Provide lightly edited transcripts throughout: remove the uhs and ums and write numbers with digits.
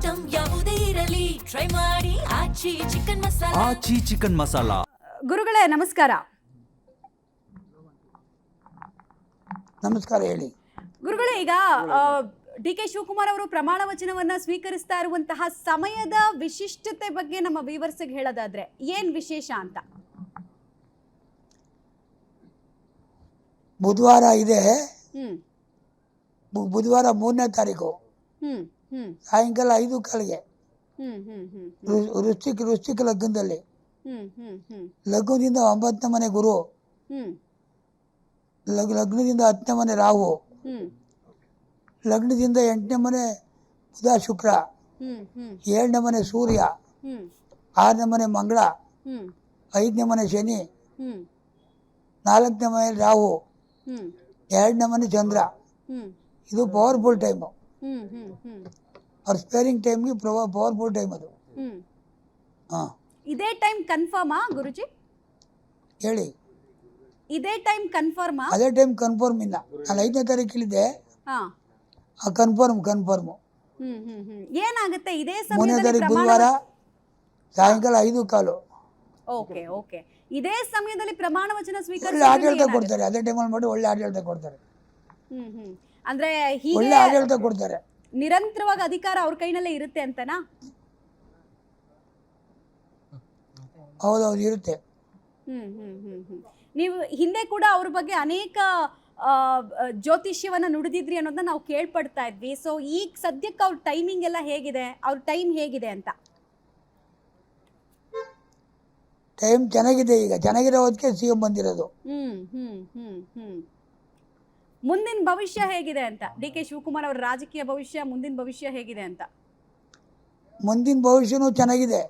Item ಯಾವುದೇ ಇರಲಿ try ಮಾಡಿ ಆಚಿ ಚಿಕನ್ ಮಸಾಲಾ. ಆಚಿ ಚಿಕನ್ ಮಸಾಲಾ. ಗುರುಗಳೇ ನಮಸ್ಕಾರ. ನಮಸ್ಕಾರ, ಹೇಳಿ ಗುರುಗಳೇ. ಈಗ ಡಿ.ಕೆ. ಶಿವಕುಮಾರ್ ಅವರು ಪ್ರಮಾಣ ವಚನವನ್ನ ಸ್ವೀಕರಿಸ್ತಾ ಇರುವಂತಹ ಸಮಯದ ವಿಶಿಷ್ಟತೆ ಬಗ್ಗೆ ನಮ್ಮ ವ್ಯೂವರ್ಸ್ಗೆ ಹೇಳೋದಾದ್ರೆ ಏನ್ ವಿಶೇಷ ಅಂತ? ಬುಧವಾರ ಇದೆ. ಬುಧವಾರ 3ನೇ ತಾರೀಕು ಸಾಯಂಕಾಲ 5:15 ವೃಶ್ಚಿಕ ಲಗ್ನದಲ್ಲಿ. ಲಗ್ನದಿಂದ 9ನೇ ಮನೆ ಗುರು, ಲಗ್ನದಿಂದ 10ನೇ ಮನೆ ರಾಹು, ಲಗ್ನದಿಂದ 8ನೇ ಮನೆ ಬುಧ ಶುಕ್ರ, 7ನೇ ಮನೆ ಸೂರ್ಯ, 6ನೇ ಮನೆ ಮಂಗಳ, 5ನೇ ಮನೆ ಶನಿ, 4ನೇ ಮನೆ ರಾಹು, 2ನೇ ಮನೆ ಚಂದ್ರ. ಇದು ಪವರ್ಫುಲ್ ಟೈಮು. ಅವ್ರ ಸ್ಪೇರಿಂಗ್ ಟೈಮ್ಗೆ ಪವರ್ಫುಲ್ ಟೈಮ್ ಅದು. ಇದೇ ಟೈಮ್ ಕನ್ಫರ್ಮಾ ಗುರುಜಿ? ಹೇಳಿ, ಇದೇ ಟೈಮ್ ಕನ್ಫರ್ಮಾ? ಅದೇ ಟೈಮ್ ಕನ್ಫರ್ಮ್ ಇಲ್ಲ. ನಾನು 5ನೇ ತಾರೀಕಿಲಿದ್ದೆ. ಕನ್ಫರ್ಮ್. ಏನಾಗುತ್ತೆ ಇದೇ 3ನೇ ತಾರೀಕು ಬುಧವಾರ ಸಾಯಂಕಾಲ 5:15. ಓಕೆ. ಇದೇ ಸಮಯದಲ್ಲಿ ಪ್ರಮಾಣ ವಚನ ಸ್ವೀಕಾರ ಒಳ್ಳೆ ಆಡಳಿತ ಕೊಡ್ತಾರೆ. ಅದೇ ಟೈಮಲ್ಲಿ ಮಾಡಿ ಒಳ್ಳೆ ಆಡಳಿತ ಕೊಡ್ತಾರೆ. ಅಂದ್ರೆ ಒಳ್ಳೆ ಆಡಳಿತ ಕೊಡ್ತಾರೆ. ನಿರಂತರವಾಗಿ ಅಧಿಕಾರ ಅವ್ರ ಕೈನಲ್ಲೇ ಇರುತ್ತೆ ಅಂತನಾ? ಹೌದೌದು, ಇರುತ್ತೆ. ನೀವು ಹಿಂದೆ ಕೂಡ ಅವ್ರ ಬಗ್ಗೆ ಅನೇಕ ಜ್ಯೋತಿಷ್ಯವನ್ನ ನುಡಿದಿದ್ರಿ ಅನ್ನೋದನ್ನ ನಾವು ಕೇಳ್ಪಡ್ತಾ ಇದ್ವಿ. ಸೊ ಈಗ ಸದ್ಯಕ್ಕೆ ಅವ್ರ ಟೈಮಿಂಗ್ ಎಲ್ಲ ಹೇಗಿದೆ, ಅವ್ರ ಟೈಮ್ ಹೇಗಿದೆ ಅಂತ? ಟೈಮ್ ಚೆನ್ನಾಗಿದೆ. ಈಗ ಚೆನ್ನಾಗಿರೋದಕ್ಕೆ CM ಬಂದಿರೋದು. ಮುಂದಿನ ಭವಿಷ್ಯ ಹೇಗಿದೆ ಅಂತ? ಡಿ.ಕೆ. ಶಿವಕುಮಾರ್ ಅವರ ರಾಜಕೀಯ ಭವಿಷ್ಯ, ಮುಂದಿನ ಭವಿಷ್ಯ ಹೇಗಿದೆ ಅಂತ? ಮುಂದಿನ ಭವಿಷ್ಯನೂ ಚೆನ್ನಾಗಿದೆ.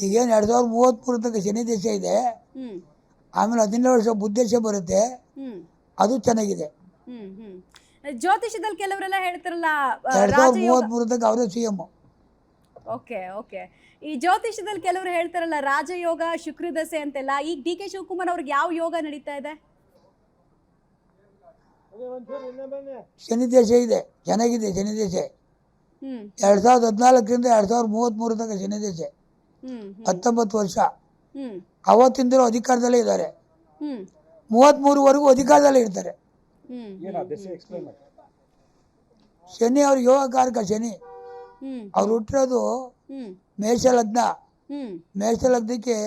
ಈಗೇನು 2033 ತನಕ ಶನಿ ದೇಶ ಇದೆ. ಆಮೇಲೆ 17 ವರ್ಷ ಬುದ್ಧೇಶ ಬರುತ್ತೆ. ಅದು ಚೆನ್ನಾಗಿದೆ. ಜ್ಯೋತಿಷದಲ್ಲಿ ಕೆಲವರೆಲ್ಲ ಹೇಳ್ತಾರಲ್ಲ 2033 ತನಕ ಅವರೇ CM. ಓಕೆ. ಈ ಜ್ಯೋತಿಷದಲ್ಲಿ ಕೆಲವರು ಹೇಳ್ತಾರಲ್ಲ ರಾಜಯೋಗ, ಶುಕ್ರದಶೆ ಅಂತೆಲ್ಲ. ಈಗ ಡಿ.ಕೆ. ಶಿವಕುಮಾರ್ ಅವ್ರಿಗೆ ಯಾವ ಯೋಗ ನಡೀತಾ ಇದೆ? ಶನಿ ದೇಶ ಇದೆ, ಚೆನ್ನಾಗಿದೆ ಶನಿ ದೇಶ. 2014ರಿಂದ 2033 ತನಕ ಶನಿ ದೇಶ 19 ವರ್ಷ. ಅವತ್ತಿಂದಲೂ ಅಧಿಕಾರದಲ್ಲೇ ಇದ್ದಾರೆ. 33ವರೆಗೂ ಅಧಿಕಾರದಲ್ಲೇ ಇರ್ತಾರೆ. ಶನಿ ಅವ್ರ ಯೋಗಕಾರಕ. ಶನಿ ಅವ್ರು ಹುಟ್ಟಿರೋದು ಮೇಷ ಲಗ್ನ. ಮೇಷ ಲಗ್ನಕ್ಕೆ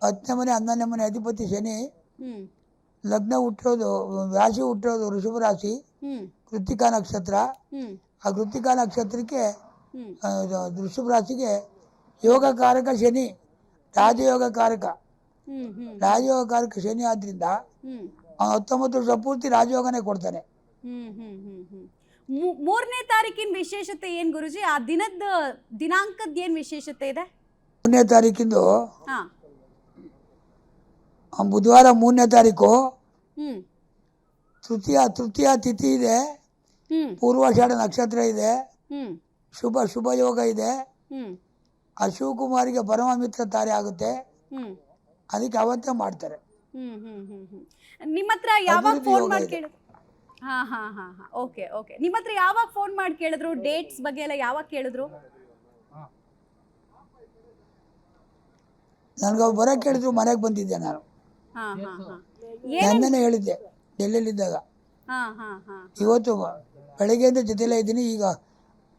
10ನೇ ಮನೆ 11ನೇ ಮನೆ ಅಧಿಪತಿ ಶನಿ. ಲಗ್ನ ಹುಟ್ಟಿರೋದು, ರಾಶಿ ಹುಟ್ಟಿರೋದು ವೃಷಭ ರಾಶಿ, ಕೃತ್ತಿಕಾ ನಕ್ಷತ್ರ. ಆ ಕೃತ್ತಿಕಾ ನಕ್ಷತ್ರಕ್ಕೆ ವೃಷಭ ರಾಶಿಗೆ ಯೋಗಕಾರಕ ಶನಿ, ರಾಜಯೋಗ ಕಾರಕ. ರಾಜಯೋಗ ಕಾರಕ ಶನಿ ಆದ್ರಿಂದ 19 ವರ್ಷ ಪೂರ್ತಿ ರಾಜಯೋಗನೇ ಕೊಡ್ತಾನೆ. 3ನೇ ತಾರೀಕಿನ ವಿಶೇಷತೆ ಏನ್ ಗುರುಜಿ? ಆ ದಿನಾಂಕದ ಏನ್ ವಿಶೇಷತೆ ಇದೆ? 3ನೇ ತಾರೀಕಿಂದು ಬುಧವಾರ 3ನೇ ತಾರೀಕು ತೃತೀಯ ತಿಥಿ ಇದೆ. ಪೂರ್ವಾಷಾಢ ನಕ್ಷತ್ರ ಇದೆ. ಶುಭ ಯೋಗ ಇದೆ. ಆ ಶಿವಕುಮಾರಿಗೆ ಪರಮ ಮಿತ್ರ ತಾರೆ ಆಗುತ್ತೆ. ಅದಕ್ಕೆ ಅವತ್ತೇ ಮಾಡ್ತಾರೆ. ನಿಮ್ಮ ಹತ್ರ ಯಾವಾಗ ಫೋನ್ ಮಾಡಿ ಕೇಳಿದ್ರು? ಓಕೆ. ನಿಮ್ಮ ಹತ್ರ ಯಾವಾಗ ಫೋನ್ ಮಾಡಿ ಕೇಳಿದ್ರು? ಡೇಟ್ಸ್ ಬಗ್ಗೆ ಎಲ್ಲ ಯಾವಾಗ ಕೇಳಿದ್ರು? ನನಗೆ ಬರೋಕೆ ಕೇಳಿದ್ರು, ಮನೆಗೆ ಬಂದಿದ್ದೆ ನಾನು. ನೆನ್ನೆನೇ ಹೇಳಿದ್ದೆ ಡೆಲ್ಲಿಲಿದ್ದಾಗ. ಇವತ್ತು ಬೆಳಗ್ಗೆಯಿಂದ ಜೊತೆಲೇ ಇದ್ದೀನಿ. ಈಗ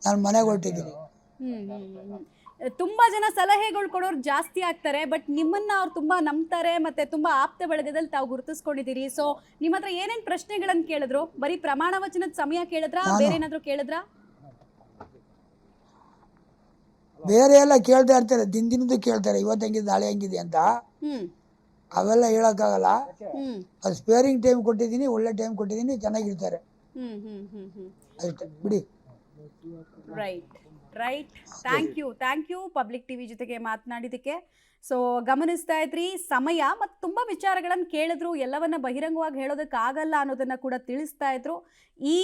ನಾನು ಮನೆಗೆ ಹೊರಟಿದ್ದೀನಿ. ತುಂಬಾ ಜನ ಸಲಹೆಗಳು ಕೊಡೋರು ಜಾಸ್ತಿ ಆಗ್ತಾರೆ, ಬಟ್ ನಿಮ್ಮನ್ನ ಅವ್ರು ತುಂಬಾ ನಂಬ್ತಾರೆ, ಮತ್ತೆ ತುಂಬಾ ಆಪ್ತ ಬಳಗದಲ್ಲಿ ತಾವು ಗುರುತಿಸ್ಕೊಂಡಿದ್ದೀರಿ. ಸೊ ನಿಮ್ಮ ಹತ್ರ ಏನೇನ್ ಪ್ರಶ್ನೆಗಳನ್ನ ಕೇಳಿದ್ರು? ಬರೀ ಪ್ರಮಾಣ ವಚನದ ಸಮಯ ಕೇಳಿದ್ರಾ, ಬೇರೆ ಏನಾದ್ರು ಕೇಳಿದ್ರಾ? ಬೇರೆ ಎಲ್ಲ ಕೇಳ್ತಾ ಇರ್ತಾರೆ, ದಿನದ್ದು ಕೇಳ್ತಾರೆ. ಇವತ್ತು ಹೆಂಗಿದೆ, ನಾಳೆ ಹೆಂಗಿದೆ ಅಂತ. ಅವೆಲ್ಲ ಹೇಳಕ್ಕಾಗಲ್ಲ. ಅದು ಸ್ಪೇರಿಂಗ್ ಟೈಮ್ ಕೊಟ್ಟಿದ್ದೀನಿ, ಒಳ್ಳೆ ಟೈಮ್ ಕೊಟ್ಟಿದ್ದೀನಿ, ಚೆನ್ನಾಗಿರ್ತಾರೆ ಅಷ್ಟೇ, ಬಿಡಿ. Right. Thank you public TV ಜೊತೆಗೆ ಮಾತನಾಡಿದ್ದಕ್ಕೆ. ಸೊ ಗಮನಿಸ್ತಾ ಇದ್ರಿ ಸಮಯ ಮತ್ತು ತುಂಬ ವಿಚಾರಗಳನ್ನು ಕೇಳಿದ್ರು, ಎಲ್ಲವನ್ನ ಬಹಿರಂಗವಾಗಿ ಹೇಳೋದಕ್ಕಾಗಲ್ಲ ಅನ್ನೋದನ್ನು ಕೂಡ ತಿಳಿಸ್ತಾ ಇದ್ರು. ಈ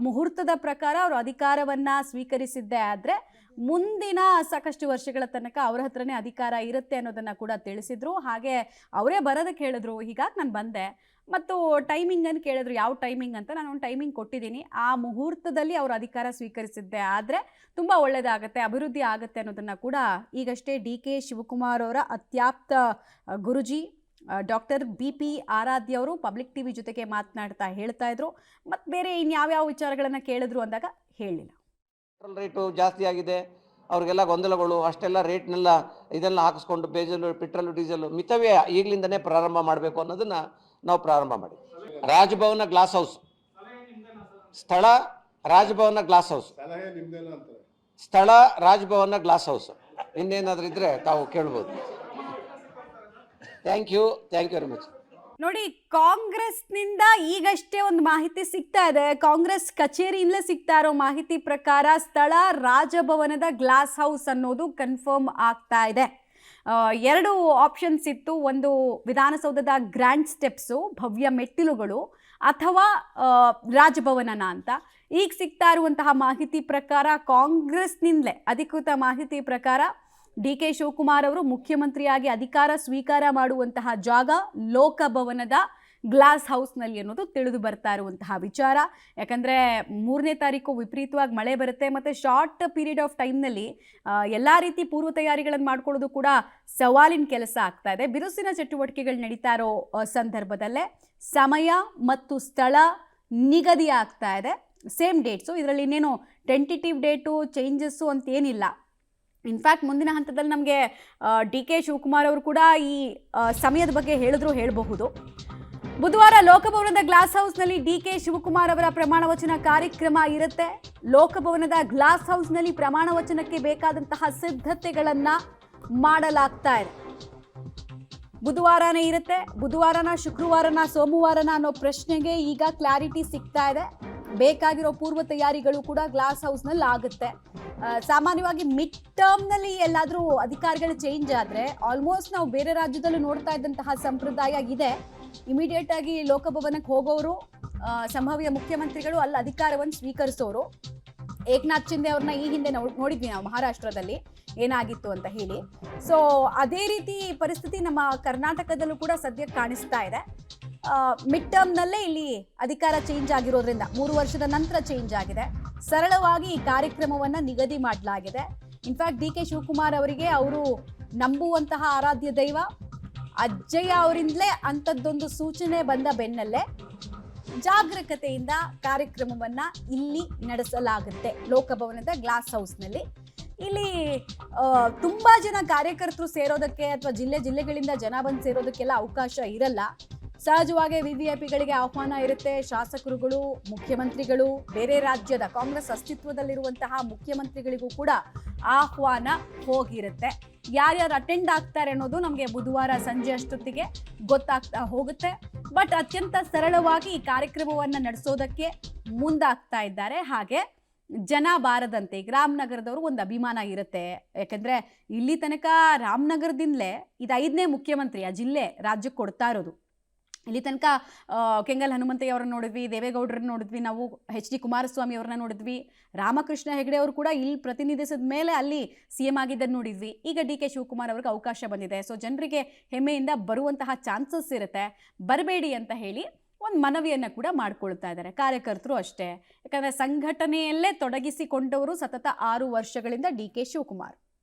ಮುಹೂರ್ತದ ಪ್ರಕಾರ ಅವರು ಅಧಿಕಾರವನ್ನು ಸ್ವೀಕರಿಸಿದ್ದೇ ಆದರೆ ಮುಂದಿನ ಸಾಕಷ್ಟು ವರ್ಷಗಳ ತನಕ ಅವರ ಹತ್ರನೇ ಅಧಿಕಾರ ಇರುತ್ತೆ ಅನ್ನೋದನ್ನು ಕೂಡ ತಿಳಿಸಿದ್ರು. ಹಾಗೆ ಅವರೇ ಬರೋದಕ್ಕೆ ಹೇಳಿದ್ರು, ಹೀಗಾಗಿ ನಾನು ಬಂದೆ ಮತ್ತು ಟೈಮಿಂಗನ್ನು ಕೇಳಿದ್ರು, ಯಾವ ಟೈಮಿಂಗ್ ಅಂತ. ನಾನು ಒಂದು ಟೈಮಿಂಗ್ ಕೊಟ್ಟಿದ್ದೀನಿ, ಆ ಮುಹೂರ್ತದಲ್ಲಿ ಅವರು ಅಧಿಕಾರ ಸ್ವೀಕರಿಸಿದ್ದೆ ಆದರೆ ತುಂಬ ಒಳ್ಳೆಯದಾಗತ್ತೆ, ಅಭಿವೃದ್ಧಿ ಆಗುತ್ತೆ ಅನ್ನೋದನ್ನು ಕೂಡ ಈಗಷ್ಟೇ DK ಶಿವಕುಮಾರ್ ಅವರ ಅತ್ಯಾಪ್ತ ಗುರುಜಿ ಡಾಕ್ಟರ್ BP ಆರಾಧ್ಯ ಅವರು ಪಬ್ಲಿಕ್ TV ಜೊತೆಗೆ ಮಾತನಾಡ್ತಾ ಹೇಳ್ತಾ ಇದ್ರು. ಮತ್ತು ಬೇರೆ ಇನ್ಯಾವ್ಯಾವ ವಿಚಾರಗಳನ್ನು ಕೇಳಿದ್ರು ಅಂದಾಗ ಹೇಳಲಿಲ್ಲ. ಪೆಟ್ರೋಲ್ ರೇಟು ಜಾಸ್ತಿ ಆಗಿದೆ, ಅವ್ರಿಗೆಲ್ಲ ಗೊಂದಲಗಳು, ಅಷ್ಟೆಲ್ಲ ರೇಟ್ನೆಲ್ಲ ಇದೆಲ್ಲ ಹಾಕಿಸ್ಕೊಂಡು ಪೆಟ್ರೋಲು ಡೀಸೆಲು ಮಿತವ್ಯಯ ಈಗಲಿಂದನೇ ಪ್ರಾರಂಭ ಮಾಡಬೇಕು ಅನ್ನೋದನ್ನು ನಾವು ಪ್ರಾರಂಭ ಮಾಡಿ. ರಾಜಭವನ ಗ್ಲಾಸ್ ಹೌಸ್ ಸ್ಥಳ, ರಾಜಭವನ ಗ್ಲಾಸ್ ಹೌಸ್ ಸ್ಥಳ, ರಾಜಭವನ ಗ್ಲಾಸ್ ಹೌಸ್. ಇನ್ನೇನಾದರೂ ಇದ್ದರೆ ತಾವು ಕೇಳ್ಬೋದು. Thank you very much. ನೋಡಿ, ಕಾಂಗ್ರೆಸ್ನಿಂದ ಈಗಷ್ಟೇ ಒಂದು ಮಾಹಿತಿ ಸಿಗ್ತಾ ಇದೆ. ಕಾಂಗ್ರೆಸ್ ಕಚೇರಿಯಿಂದಲೇ ಸಿಗ್ತಾ ಇರೋ ಮಾಹಿತಿ ಪ್ರಕಾರ ಸ್ಥಳ ರಾಜಭವನದ ಗ್ಲಾಸ್ ಹೌಸ್ ಅನ್ನೋದು ಕನ್ಫರ್ಮ್ ಆಗ್ತಾ ಇದೆ. 2 ಆಪ್ಷನ್ಸ್ ಇತ್ತು, ಒಂದು ವಿಧಾನಸೌಧದ ಗ್ರ್ಯಾಂಡ್ ಸ್ಟೆಪ್ಸು, ಭವ್ಯ ಮೆಟ್ಟಿಲುಗಳು, ಅಥವಾ ರಾಜಭವನನ ಅಂತ. ಈಗ ಸಿಗ್ತಾ ಇರುವಂತಹ ಮಾಹಿತಿ ಪ್ರಕಾರ, ಕಾಂಗ್ರೆಸ್ನಿಂದಲೇ ಅಧಿಕೃತ ಮಾಹಿತಿ ಪ್ರಕಾರ DK ಶಿವಕುಮಾರ್ ಅವರು ಮುಖ್ಯಮಂತ್ರಿಯಾಗಿ ಅಧಿಕಾರ ಸ್ವೀಕಾರ ಮಾಡುವಂತಹ ಜಾಗ ಲೋಕಭವನದ ಗ್ಲಾಸ್ ಹೌಸ್ನಲ್ಲಿ ಅನ್ನೋದು ತಿಳಿದು ಬರ್ತಾ ಇರುವಂತಹ ವಿಚಾರ. ಯಾಕಂದರೆ 3ನೇ ತಾರೀಕು ವಿಪರೀತವಾಗಿ ಮಳೆ ಬರುತ್ತೆ ಮತ್ತು ಶಾರ್ಟ್ ಪೀರಿಯಡ್ ಆಫ್ ಟೈಮ್ನಲ್ಲಿ ಎಲ್ಲ ರೀತಿ ಪೂರ್ವ ತಯಾರಿಗಳನ್ನು ಮಾಡ್ಕೊಳ್ಳೋದು ಕೂಡ ಸವಾಲಿನ ಕೆಲಸ ಆಗ್ತಾ ಇದೆ. ಬಿರುಸಿನ ಚಟುವಟಿಕೆಗಳು ನಡೀತಾ ಇರೋ ಸಂದರ್ಭದಲ್ಲೇ ಸಮಯ ಮತ್ತು ಸ್ಥಳ ನಿಗದಿ ಆಗ್ತಾ ಇದೆ, ಸೇಮ್ ಡೇಟ್ಸು. ಇದರಲ್ಲಿ ಇನ್ನೇನು ಟೆಂಟೇಟಿವ್ ಡೇಟು ಚೇಂಜಸ್ಸು ಅಂತ ಏನಿಲ್ಲ. ಇನ್ಫ್ಯಾಕ್ಟ್ ಮುಂದಿನ ಹಂತದಲ್ಲಿ ನಮಗೆ DK ಶಿವಕುಮಾರ್ ಅವರು ಕೂಡ ಈ ಸಮಯದ ಬಗ್ಗೆ ಹೇಳಬಹುದು. ಬುಧವಾರ ಲೋಕಭವನದ ಗ್ಲಾಸ್ ಹೌಸ್ನಲ್ಲಿ DK ಶಿವಕುಮಾರ್ ಅವರ ಪ್ರಮಾಣ ವಚನ ಕಾರ್ಯಕ್ರಮ ಇರುತ್ತೆ. ಲೋಕಭವನದ ಗ್ಲಾಸ್ ಹೌಸ್ನಲ್ಲಿ ಪ್ರಮಾಣ ವಚನಕ್ಕೆ ಬೇಕಾದಂತಹ ಸಿದ್ಧತೆಗಳನ್ನು ಮಾಡಲಾಗ್ತಾ ಇದೆ. ಬುಧವಾರನೇ ಇರುತ್ತೆ, ಬುಧವಾರನ, ಶುಕ್ರವಾರನ, ಸೋಮವಾರನ ಅನ್ನೋ ಪ್ರಶ್ನೆಗೆ ಈಗ ಕ್ಲಾರಿಟಿ ಸಿಗ್ತಾ ಇದೆ. ಬೇಕಾಗಿರೋ ಪೂರ್ವ ತಯಾರಿಗಳು ಕೂಡ ಗ್ಲಾಸ್ ಹೌಸ್ನಲ್ಲಿ ಆಗುತ್ತೆ. ಸಾಮಾನ್ಯವಾಗಿ ಮಿಡ್ ಟರ್ಮ್ನಲ್ಲಿ ಎಲ್ಲಾದರೂ ಅಧಿಕಾರಿಗಳು ಚೇಂಜ್ ಆದರೆ ಆಲ್ಮೋಸ್ಟ್ ನಾವು ಬೇರೆ ರಾಜ್ಯದಲ್ಲೂ ನೋಡ್ತಾ ಇದ್ದಂತಹ ಸಂಪ್ರದಾಯ ಇದೆ. ಇಮಿಡಿಯೇಟ್ ಆಗಿ ಲೋಕಭವನಕ್ಕೆ ಹೋಗೋರು ಸಂಭಾವ್ಯ ಮುಖ್ಯಮಂತ್ರಿಗಳು ಅಲ್ಲಿ ಅಧಿಕಾರವನ್ನು ಸ್ವೀಕರಿಸೋರು. ಏಕನಾಥ್ ಶಿಂದೆ ಅವ್ರನ್ನ ಈ ಹಿಂದೆ ನೋಡಿದ್ವಿ ನಾವು ಮಹಾರಾಷ್ಟ್ರದಲ್ಲಿ ಏನಾಗಿತ್ತು ಅಂತ ಹೇಳಿ. ಸೊ ಅದೇ ರೀತಿ ಪರಿಸ್ಥಿತಿ ನಮ್ಮ ಕರ್ನಾಟಕದಲ್ಲೂ ಕೂಡ ಸದ್ಯಕ್ಕೆ ಕಾಣಿಸ್ತಾ ಇದೆ. ಮಿಡ್ ಟರ್ಮ್ನಲ್ಲೇ ಇಲ್ಲಿ ಅಧಿಕಾರ ಚೇಂಜ್ ಆಗಿರೋದ್ರಿಂದ 3 ವರ್ಷದ ನಂತರ ಚೇಂಜ್ ಆಗಿದೆ. ಸರಳವಾಗಿ ಈ ಕಾರ್ಯಕ್ರಮವನ್ನು ನಿಗದಿ ಮಾಡಲಾಗಿದೆ. ಇನ್ಫ್ಯಾಕ್ಟ್ DK ಶಿವಕುಮಾರ್ ಅವರಿಗೆ ಅವರು ನಂಬುವಂತಹ ಆರಾಧ್ಯ ದೈವ ಅಜ್ಜಯ್ಯ ಅವರಿಂದಲೇ ಅಂಥದ್ದೊಂದು ಸೂಚನೆ ಬಂದ ಬೆನ್ನಲ್ಲೇ ಜಾಗರೂಕತೆಯಿಂದ ಕಾರ್ಯಕ್ರಮವನ್ನು ಇಲ್ಲಿ ನಡೆಸಲಾಗುತ್ತೆ ಲೋಕಭವನದ ಗ್ಲಾಸ್ ಹೌಸ್ನಲ್ಲಿ. ಇಲ್ಲಿ ತುಂಬ ಜನ ಕಾರ್ಯಕರ್ತರು ಸೇರೋದಕ್ಕೆ ಅಥವಾ ಜಿಲ್ಲೆಗಳಿಂದ ಜನ ಬಂದು ಸೇರೋದಕ್ಕೆಲ್ಲ ಅವಕಾಶ ಇರಲ್ಲ. ಸಹಜವಾಗಿ VVIPಗಳಿಗೆ ಆಹ್ವಾನ ಇರುತ್ತೆ. ಶಾಸಕರುಗಳು, ಮುಖ್ಯಮಂತ್ರಿಗಳು, ಬೇರೆ ರಾಜ್ಯದ ಕಾಂಗ್ರೆಸ್ ಅಸ್ತಿತ್ವದಲ್ಲಿರುವಂತಹ ಮುಖ್ಯಮಂತ್ರಿಗಳಿಗೂ ಕೂಡ ಆಹ್ವಾನ ಹೋಗಿರುತ್ತೆ. ಯಾರ್ಯಾರು ಅಟೆಂಡ್ ಆಗ್ತಾರೆ ಅನ್ನೋದು ನಮಗೆ ಬುಧವಾರ ಸಂಜೆ ಅಷ್ಟೊತ್ತಿಗೆ ಗೊತ್ತಾಗ್ತಾ ಹೋಗುತ್ತೆ. ಬಟ್ ಅತ್ಯಂತ ಸರಳವಾಗಿ ಈ ಕಾರ್ಯಕ್ರಮವನ್ನು ನಡೆಸೋದಕ್ಕೆ ಮುಂದಾಗ್ತಾ ಇದ್ದಾರೆ. ಹಾಗೆ ಜನ ಬಾರದಂತೆ ಈಗ ರಾಮನಗರದವರು ಒಂದು ಅಭಿಮಾನ ಇರುತ್ತೆ. ಯಾಕಂದರೆ ಇಲ್ಲಿ ತನಕ ರಾಮನಗರದಿಂದಲೇ ಇದು 5ನೇ ಮುಖ್ಯಮಂತ್ರಿ ಆ ಜಿಲ್ಲೆ ರಾಜ್ಯಕ್ಕೆ ಕೊಡ್ತಾ ಇರೋದು. ಇಲ್ಲಿ ತನಕ ಕೆಂಗಲ್ ಹನುಮಂತಯ್ಯ ಅವ್ರನ್ನ ನೋಡಿದ್ವಿ, ದೇವೇಗೌಡರನ್ನ ನೋಡಿದ್ವಿ, ನಾವು HD ಕುಮಾರಸ್ವಾಮಿ ಅವ್ರನ್ನ ನೋಡಿದ್ವಿ, ರಾಮಕೃಷ್ಣ ಹೆಗಡೆ ಅವರು ಕೂಡ ಇಲ್ಲಿ ಪ್ರತಿನಿಧಿಸಿದ ಮೇಲೆ ಅಲ್ಲಿ CM ಆಗಿದ್ದನ್ನು ನೋಡಿದ್ವಿ. ಈಗ DK ಶಿವಕುಮಾರ್ ಅವ್ರಿಗೆ ಅವಕಾಶ ಬಂದಿದೆ. ಸೊ ಜನರಿಗೆ ಹೆಮ್ಮೆಯಿಂದ ಬರುವಂತಹ ಚಾನ್ಸಸ್ ಇರುತ್ತೆ. ಬರಬೇಡಿ ಅಂತ ಹೇಳಿ ಒಂದು ಮನವಿಯನ್ನು ಕೂಡ ಮಾಡ್ಕೊಳ್ತಾ ಇದ್ದಾರೆ. ಕಾರ್ಯಕರ್ತರು ಅಷ್ಟೇ. ಯಾಕಂದರೆ ಸಂಘಟನೆಯಲ್ಲೇ ತೊಡಗಿಸಿಕೊಂಡವರು ಸತತ 6 ವರ್ಷಗಳಿಂದ DK ಶಿವಕುಮಾರ್.